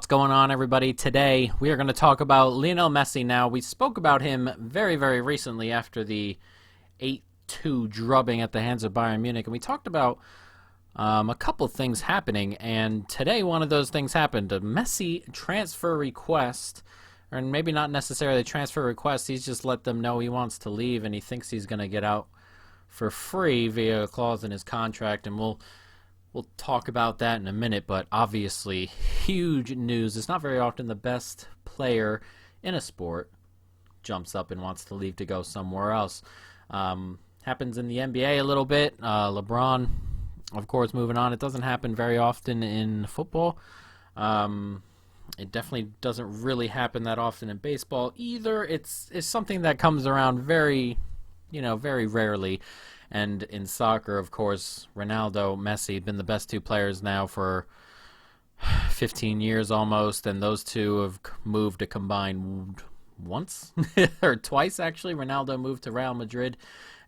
What's going on, everybody? Today, we are going to talk about Lionel Messi. Now, we spoke about him very, very recently after the 8-2 drubbing at the hands of Bayern Munich, and we talked about a couple things happening, and today one of those things happened. A Messi transfer request, or maybe not necessarily a transfer request, he's just let them know he wants to leave, and he thinks he's going to get out for free via a clause in his contract, and we'll talk about that in a minute, but obviously, huge news. It's not very often the best player in a sport jumps up and wants to leave to go somewhere else. Happens in the NBA a little bit. LeBron, of course, moving on. It doesn't happen very often in football. It definitely doesn't really happen that often in baseball either. It's something that comes around very rarely. And in soccer, of course, Ronaldo, Messi, been the best two players now for 15 years almost, and those two have moved to combine once, or twice actually. Ronaldo moved to Real Madrid,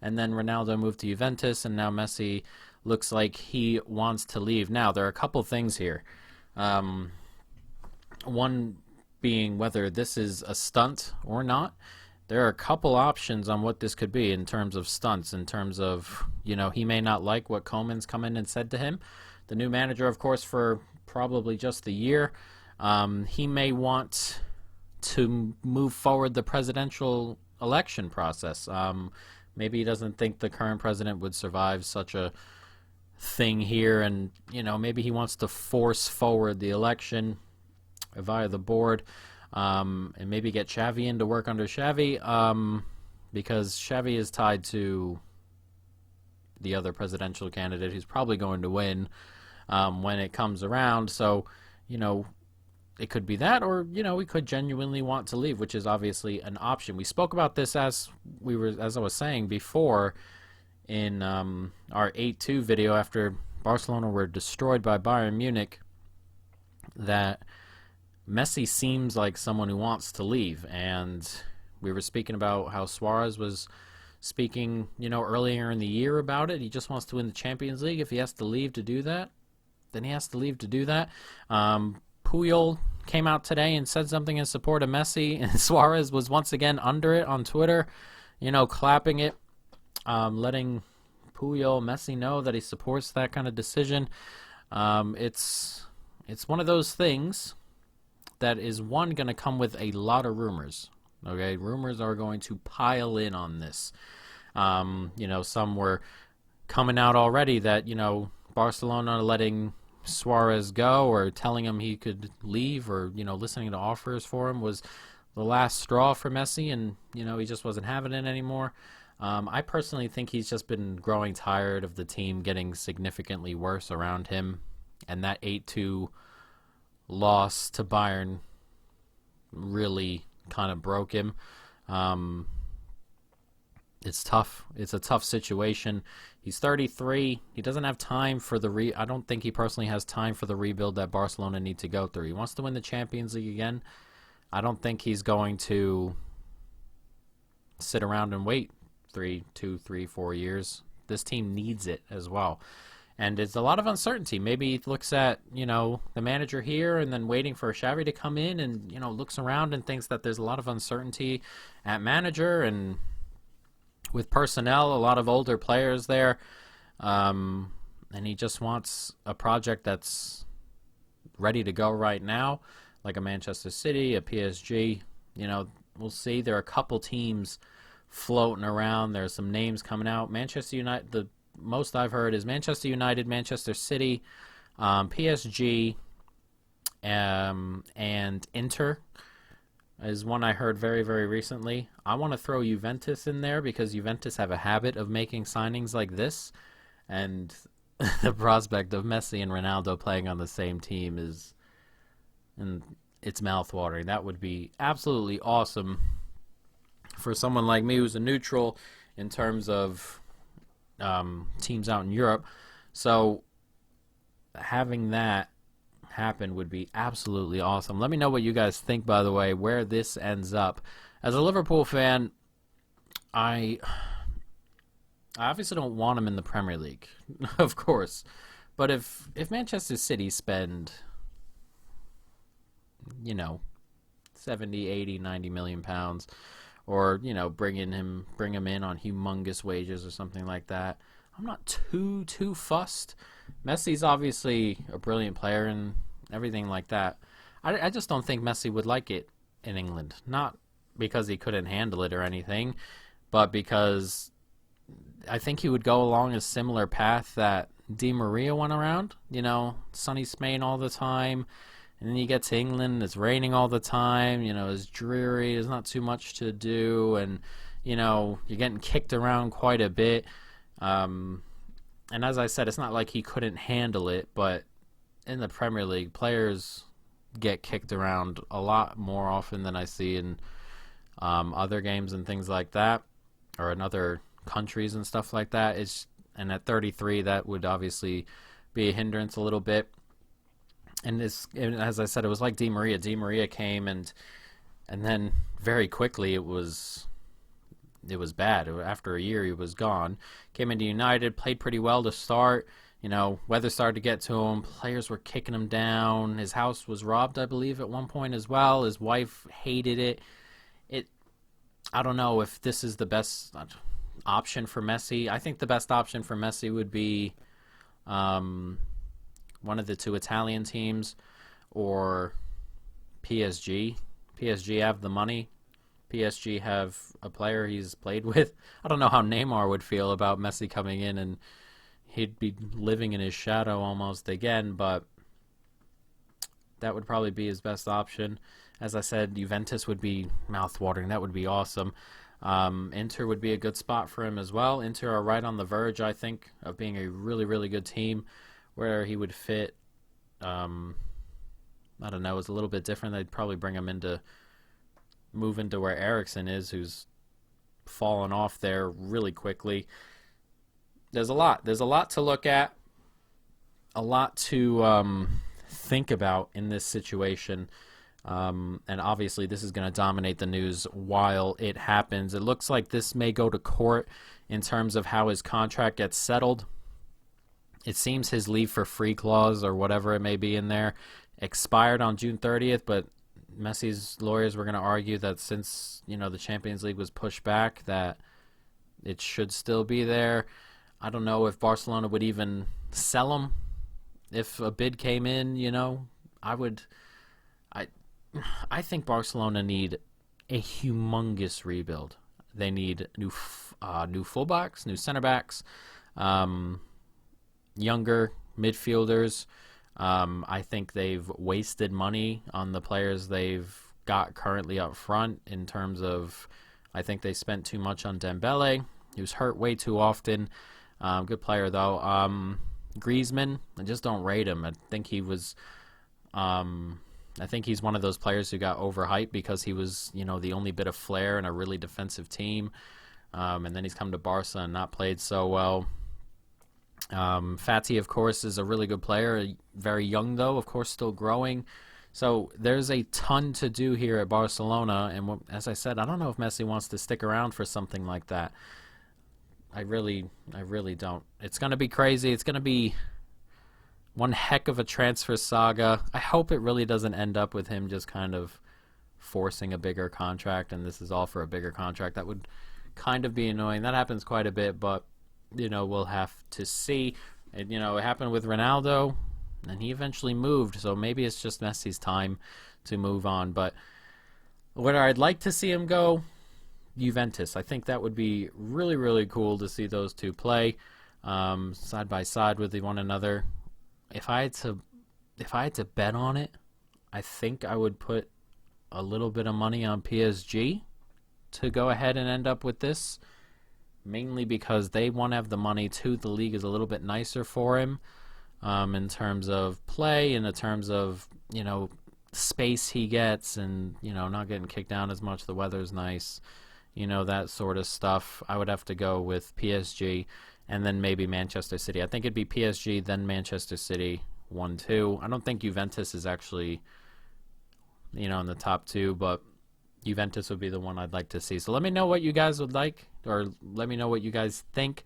and then Ronaldo moved to Juventus, and now Messi looks like he wants to leave. Now, there are a couple things here. One being whether this is a stunt or not. There are a couple options on what this could be in terms of stunts, in terms of, he may not like what Koeman's come in and said to him. The new manager, of course, for probably just a year. He may want to move forward the presidential election process. Maybe he doesn't think the current president would survive such a thing here, and, maybe he wants to force forward the election via the board. And maybe get Xavi in to work under Xavi, because Xavi is tied to the other presidential candidate who's probably going to win when it comes around. So, it could be that, or, we could genuinely want to leave, which is obviously an option. We spoke about this as I was saying before in our 8-2 video after Barcelona were destroyed by Bayern Munich, that Messi seems like someone who wants to leave, and we were speaking about how Suarez was speaking, earlier in the year about it. He just wants to win the Champions League. If he has to leave to do that, then he has to leave to do that. Puyol came out today and said something in support of Messi, and Suarez was once again under it on Twitter, clapping it, letting Messi know that he supports that kind of decision. It's one of those things that is, one, going to come with a lot of rumors. Okay, rumors are going to pile in on this. Some were coming out already that, Barcelona letting Suarez go or telling him he could leave, or, listening to offers for him was the last straw for Messi, and, he just wasn't having it anymore. I personally think he's just been growing tired of the team getting significantly worse around him, and that 8-2 loss to Bayern really kind of broke him. It's tough. It's a tough situation. He's 33. He doesn't have time for I don't think he personally has time for the rebuild that Barcelona need to go through. He wants to win the Champions League again. I don't think he's going to sit around and wait 2, 3, 4 years. This team needs it as well. And it's a lot of uncertainty. Maybe he looks at, the manager here and then waiting for Xavi to come in and, looks around and thinks that there's a lot of uncertainty at manager and with personnel, a lot of older players there. And he just wants a project that's ready to go right now, like a Manchester City, a PSG. We'll see. There are a couple teams floating around. There's some names coming out. Manchester United, the most I've heard is Manchester United, Manchester City, PSG, and Inter is one I heard very, very recently. I want to throw Juventus in there because Juventus have a habit of making signings like this, and the prospect of Messi and Ronaldo playing on the same team it's mouthwatering. That would be absolutely awesome for someone like me who's a neutral in terms of teams out in Europe. So having that happen would be absolutely awesome. Let me know what you guys think, by the way, where this ends up. As a Liverpool fan, I obviously don't want him in the Premier League, of course. But if Manchester City spend you know, 70, 80, 90 million pounds, or, you know, bring him in on humongous wages or something like that. I'm not too fussed. Messi's obviously a brilliant player and everything like that. I just don't think Messi would like it in England. Not because he couldn't handle it or anything, but because I think he would go along a similar path that Di Maria went around. You know, sunny Spain all the time. And then you get to England, it's raining all the time, you know, it's dreary, there's not too much to do, and, you know, you're getting kicked around quite a bit. And as I said, it's not like he couldn't handle it, but in the Premier League, players get kicked around a lot more often than I see in other games and things like that, or in other countries and stuff like that. And at 33, that would obviously be a hindrance a little bit. And as I said, it was like Di Maria. Di Maria came and then very quickly it was bad. After a year, he was gone. Came into United, played pretty well to start. You know, weather started to get to him. Players were kicking him down. His house was robbed, I believe, at one point as well. His wife hated it. I don't know if this is the best option for Messi. I think the best option for Messi would be one of the two Italian teams, or PSG. PSG have the money. PSG have a player he's played with. I don't know how Neymar would feel about Messi coming in, and he'd be living in his shadow almost again, but that would probably be his best option. As I said, Juventus would be mouth-watering. That would be awesome. Inter would be a good spot for him as well. Inter are right on the verge, I think, of being a really, really good team where he would fit. I don't know, it's a little bit different. They'd probably bring him move into where Eriksen is, who's fallen off there really quickly. There's a lot to look at, a lot to think about in this situation. And obviously this is going to dominate the news while it happens. It looks like this may go to court in terms of how his contract gets settled. It seems his leave for free clause, or whatever it may be in there, expired on June 30th, but Messi's lawyers were going to argue that since, you know, the Champions League was pushed back, that it should still be there. I don't know if Barcelona would even sell him if a bid came in, you know. I think Barcelona need a humongous rebuild. They need new fullbacks, new center backs, younger midfielders. I think they've wasted money on the players they've got currently up front in terms of, I think they spent too much on Dembele. He was hurt way too often. Good player, though. Griezmann, I just don't rate him. I think he's one of those players who got overhyped because he was, you know, the only bit of flair in a really defensive team. And then he's come to Barca and not played so well. Fati, of course, is a really good player. Very young, though, of course, still growing. So there's a ton to do here at Barcelona. And as I said, I don't know if Messi wants to stick around for something like that. I really don't. It's going to be crazy. It's going to be one heck of a transfer saga. I hope it really doesn't end up with him just kind of forcing a bigger contract, and this is all for a bigger contract. That would kind of be annoying. That happens quite a bit, but, you know, we'll have to see. And, you know, it happened with Ronaldo, and he eventually moved, so maybe it's just Messi's time to move on. But where I'd like to see him go, Juventus. I think that would be really, really cool to see those two play side by side with one another. If I had to bet on it, I think I would put a little bit of money on PSG to go ahead and end up with this, mainly because they want to have the money too. The league is a little bit nicer for him in terms of play and in terms of, you know, space he gets, and, you know, not getting kicked down as much. The weather's nice, you know, that sort of stuff. I would have to go with PSG. And then maybe Manchester City. I think it'd be PSG, then Manchester City, 1-2. I don't think Juventus is actually, you know, in the top two, but Juventus would be the one I'd like to see. So let me know what you guys would like, or let me know what you guys think,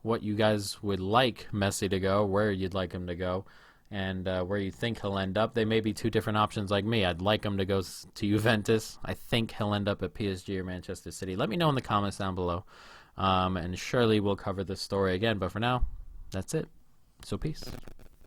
what you guys would like Messi to go, where you'd like him to go. and where you think he'll end up. They may be two different options like me. I'd like him to go to Juventus. I think he'll end up at PSG or Manchester City. Let me know in the comments down below. And surely we'll cover this story again. But for now, that's it. So peace.